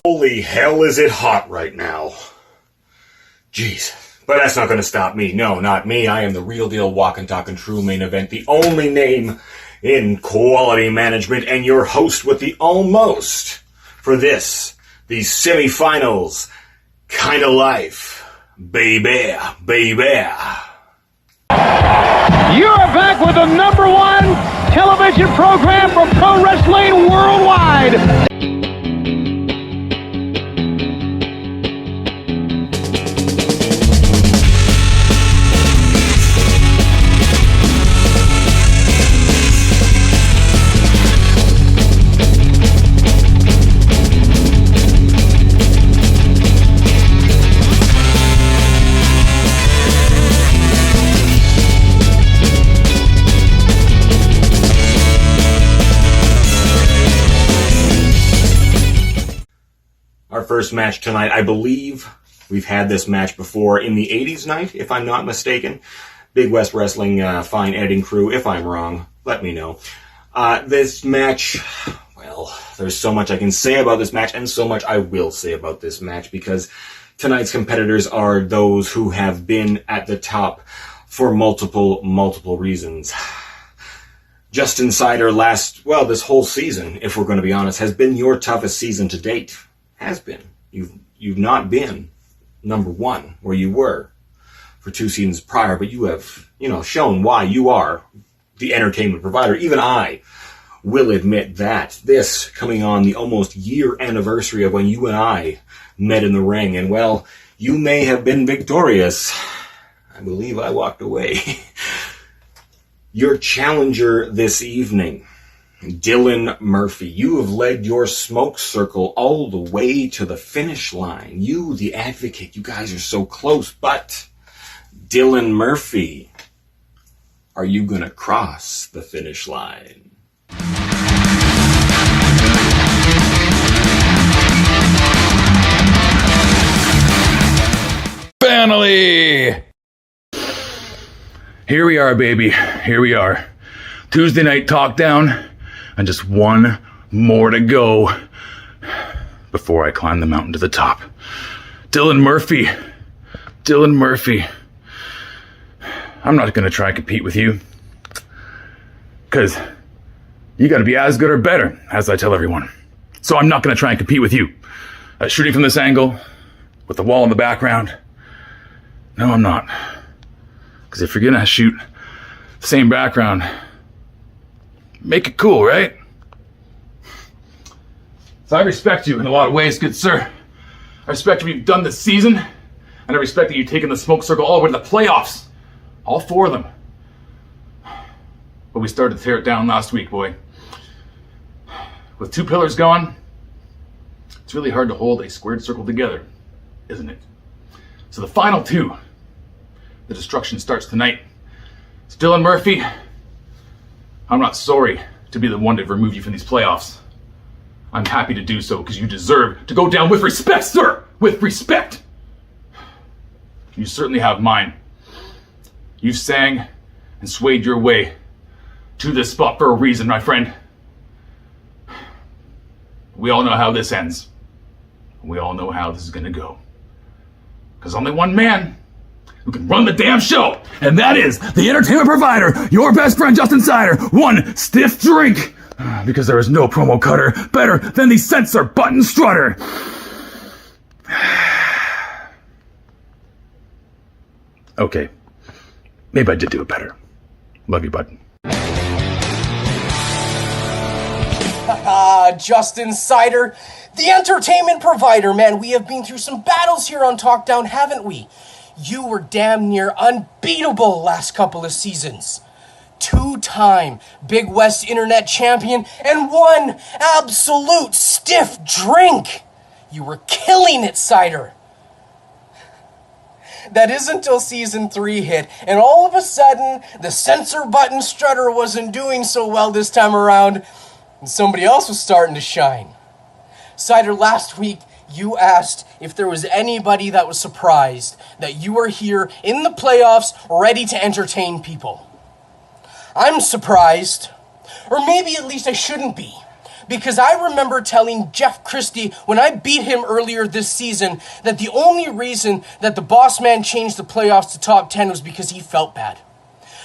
Holy hell, is it hot right now. Jeez. But that's not going to stop me. No, not me. I am the real deal, walking, talking, true main event, the only name in quality management, and your host with the almost for these semifinals kind of life. Baby. You're back with the #1 television program for pro wrestling worldwide. Our first match tonight, I believe we've had this match before in the 80s night, if I'm not mistaken. Big West Wrestling, fine editing crew. If I'm wrong, let me know. This match, well, there's so much I can say about this match, and so much I will say about this match, because tonight's competitors are those who have been at the top for multiple reasons. Justin Cider this whole season, if we're going to be honest, has been your toughest season to date. Has been. You've not been #1 where you were for 2 seasons prior, but you have, shown why you are the entertainment provider. Even I will admit that. This coming on the almost year anniversary of when you and I met in the ring, and well, you may have been victorious. I believe I walked away. Your challenger this evening, Dylan Murphy. You have led your smoke circle all the way to the finish line. You, the advocate, you guys are so close, but Dylan Murphy, are you going to cross the finish line? Finally! Here we are, baby. Here we are. Tuesday night TalkDown. And just one more to go before I climb the mountain to the top. Dylan Murphy. I'm not going to try and compete with you, because you got to be as good or better, as I tell everyone. So I'm not going to try and compete with you. Shooting from this angle, with the wall in the background. No, I'm not. Because if you're going to shoot the same background, make it cool, right? So I respect you in a lot of ways, good sir. I respect what you've done this season, and I respect that you've taken the smoke circle all the way to the playoffs. All 4 of them. But we started to tear it down last week, boy. With 2 pillars gone, it's really hard to hold a squared circle together, isn't it? So the final 2, the destruction starts tonight. It's Dylan Murphy. I'm not sorry to be the one to remove you from these playoffs. I'm happy to do so because you deserve to go down with respect, sir! With respect! You certainly have mine. You sang and swayed your way to this spot for a reason, my friend. We all know how this ends. We all know how this is gonna go. Because only one man who can run the damn show, and that is the entertainment provider, your best friend Justin Cider. One stiff drink, because there is no promo cutter better than the censor button strutter. Okay, maybe I did do it better. Love you, bud. Justin Cider, the entertainment provider, man. We have been through some battles here on TalkDown, haven't we? You were damn near unbeatable last couple of seasons. 2-time Big West Internet champion and 1 absolute stiff drink. You were killing it, Cider. That is until season 3 hit, and all of a sudden, the censor button strutter wasn't doing so well this time around, and somebody else was starting to shine. Cider, last week, you asked if there was anybody that was surprised that you were here in the playoffs ready to entertain people. I'm surprised, or maybe at least I shouldn't be, Because I remember telling Jeff Christie when I beat him earlier this season that the only reason that the boss man changed the playoffs to top 10 was because he felt bad.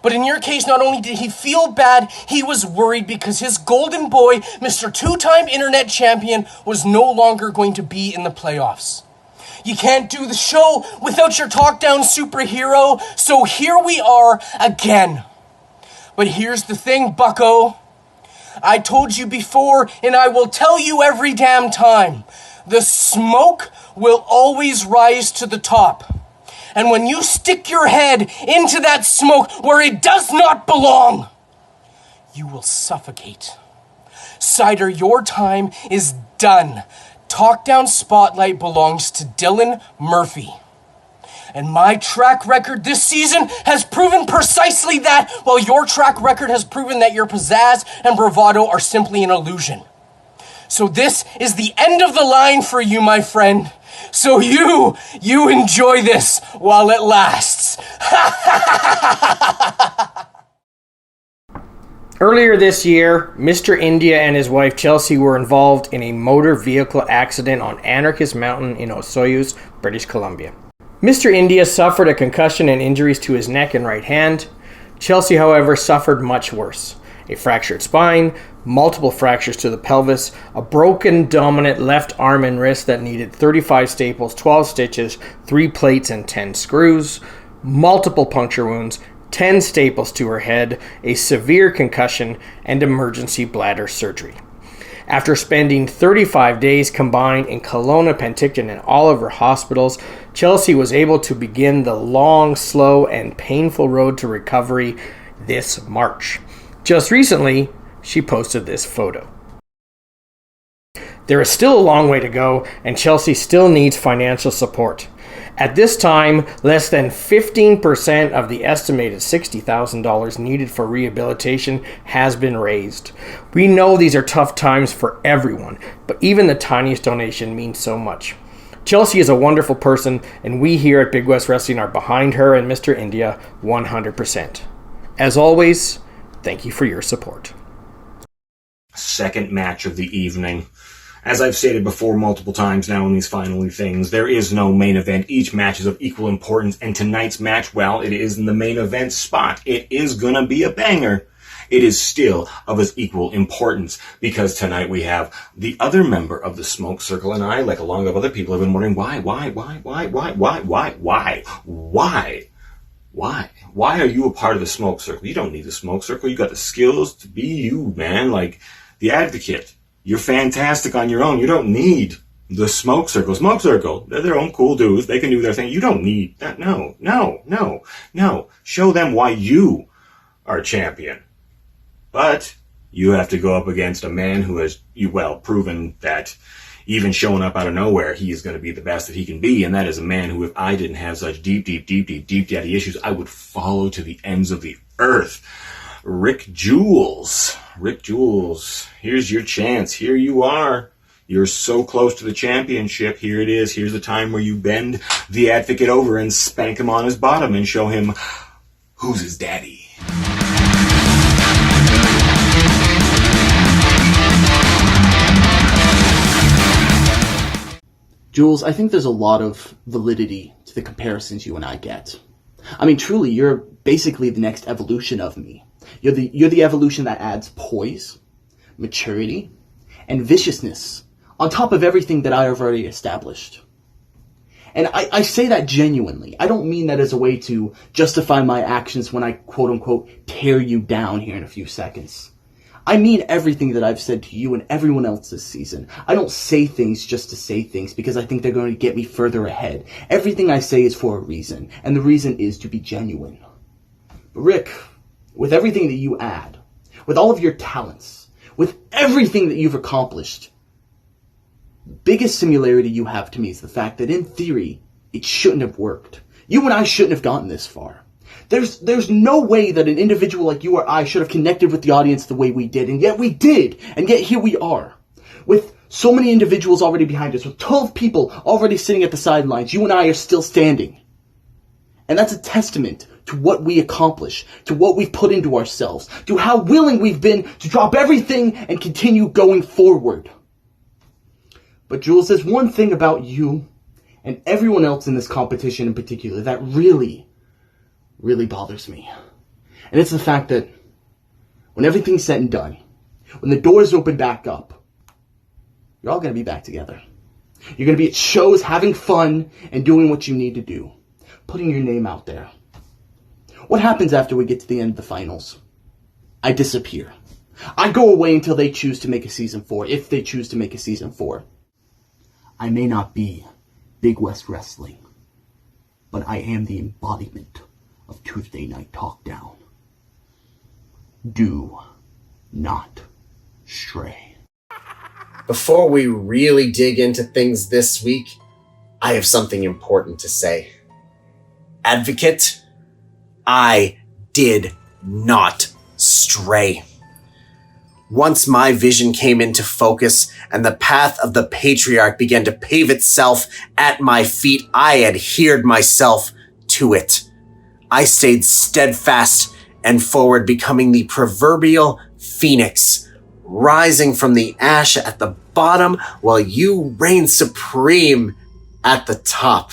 But in your case, not only did he feel bad, he was worried because his golden boy, Mr. Two-time internet champion, was no longer going to be in the playoffs. You can't do the show without your TalkDown superhero, so here we are again. But here's the thing, bucko. I told you before, and I will tell you every damn time. The smoke will always rise to the top. And when you stick your head into that smoke where it does not belong, you will suffocate. Cider, your time is done. TalkDown Spotlight belongs to Dylan Murphy. And my track record this season has proven precisely that, while your track record has proven that your pizzazz and bravado are simply an illusion. So this is the end of the line for you, my friend. So you enjoy this while it lasts. Earlier this year, Mr. India and his wife Chelsea were involved in a motor vehicle accident on Anarchist Mountain in Osoyoos, British Columbia. Mr. India suffered a concussion and injuries to his neck and right hand. Chelsea, however, suffered much worse. A fractured spine, multiple fractures to the pelvis, a broken dominant left arm and wrist that needed 35 staples, 12 stitches, 3 plates and 10 screws, multiple puncture wounds, 10 staples to her head, a severe concussion, and emergency bladder surgery. After spending 35 days combined in Kelowna, Penticton, and Oliver hospitals, Chelsea was able to begin the long, slow, and painful road to recovery this March. Just recently, she posted this photo. There is still a long way to go, and Chelsea still needs financial support. At this time, less than 15% of the estimated $60,000 needed for rehabilitation has been raised. We know these are tough times for everyone, but even the tiniest donation means so much. Chelsea is a wonderful person, and we here at Big West Wrestling are behind her and Mr. India 100%. As always, thank you for your support. Second match of the evening. As I've stated before multiple times now in these final things, there is no main event. Each match is of equal importance, and tonight's match, well, it is in the main event spot. It is gonna be a banger. It is still of as equal importance, because tonight we have the other member of the Smoke Circle, and I, like along with other people, have been wondering why are you a part of the Smoke Circle? You don't need the Smoke Circle. You got the skills to be you, man. Like the Advocate. You're fantastic on your own. You don't need the Smoke Circle. Smoke Circle, they're their own cool dudes. They can do their thing. You don't need that. No. Show them why you are champion. But you have to go up against a man who has, proven that even showing up out of nowhere, he is going to be the best that he can be. And that is a man who, if I didn't have such deep daddy issues, I would follow to the ends of the earth. Rick Jules. Rick Jules, here's your chance. Here you are. You're so close to the championship. Here it is. Here's the time where you bend the Advocate over and spank him on his bottom and show him who's his daddy. Jules, I think there's a lot of validity to the comparisons you and I get. I mean, truly, you're basically the next evolution of me. You're the evolution that adds poise, maturity, and viciousness on top of everything that I have already established. And I say that genuinely. I don't mean that as a way to justify my actions when I quote-unquote tear you down here in a few seconds. I mean everything that I've said to you and everyone else this season. I don't say things just to say things because I think they're going to get me further ahead. Everything I say is for a reason, and the reason is to be genuine. But Rick, with everything that you add, with all of your talents, with everything that you've accomplished, the biggest similarity you have to me is the fact that in theory, it shouldn't have worked. You and I shouldn't have gotten this far. There's no way that an individual like you or I should have connected with the audience the way we did, and yet we did, and yet here we are. With so many individuals already behind us, with 12 people already sitting at the sidelines, you and I are still standing. And that's a testament to what we accomplish, to what we've put into ourselves, to how willing we've been to drop everything and continue going forward. But Jules, there's one thing about you and everyone else in this competition in particular that really, really bothers me. And it's the fact that when everything's said and done, when the doors open back up, you're all going to be back together. You're going to be at shows having fun and doing what you need to do, putting your name out there. What happens after we get to the end of the finals? I disappear. I go away until they choose to make a season 4, if they choose to make a season 4. I may not be Big West Wrestling, but I am the embodiment of Tuesday Night TalkDown. Do not stray. Before we really dig into things this week, I have something important to say. Advocate, I did not stray. Once my vision came into focus and the path of the patriarch began to pave itself at my feet, I adhered myself to it. I stayed steadfast and forward, becoming the proverbial phoenix, rising from the ash at the bottom while you reign supreme at the top.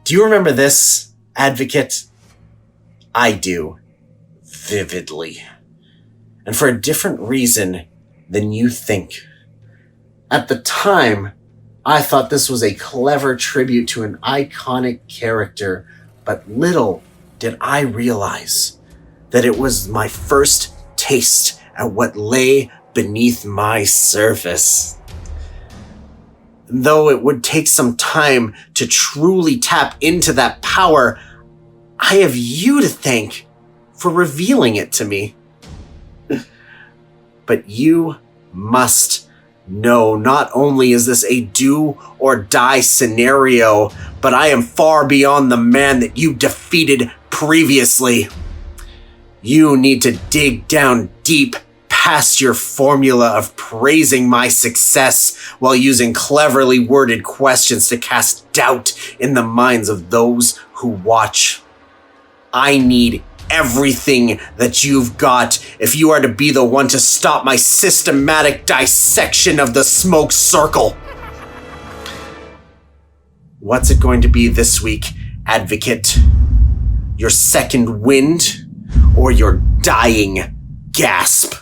Do you remember this, Advocate? I do, vividly. And for a different reason than you think. At the time, I thought this was a clever tribute to an iconic character, but little did I realize that it was my first taste at what lay beneath my surface. Though it would take some time to truly tap into that power, I have you to thank for revealing it to me. But you must know, not only is this a do or die scenario, but I am far beyond the man that you defeated previously. You need to dig down deep past your formula of praising my success while using cleverly worded questions to cast doubt in the minds of those who watch. I need everything that you've got if you are to be the one to stop my systematic dissection of the smoke circle. What's it going to be this week, Advocate? Your second wind or your dying gasp?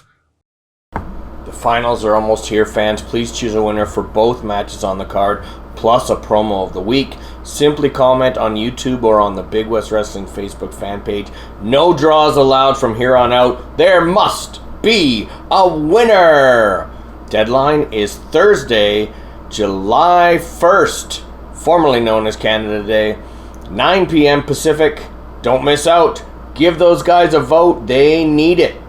The finals are almost here, fans. Please choose a winner for both matches on the card, plus a promo of the week. Simply comment on YouTube or on the Big West Wrestling Facebook fan page. No draws allowed from here on out. There must be a winner. Deadline is Thursday, July 1st, formerly known as Canada Day, 9 p.m. Pacific. Don't miss out. Give those guys a vote. They need it.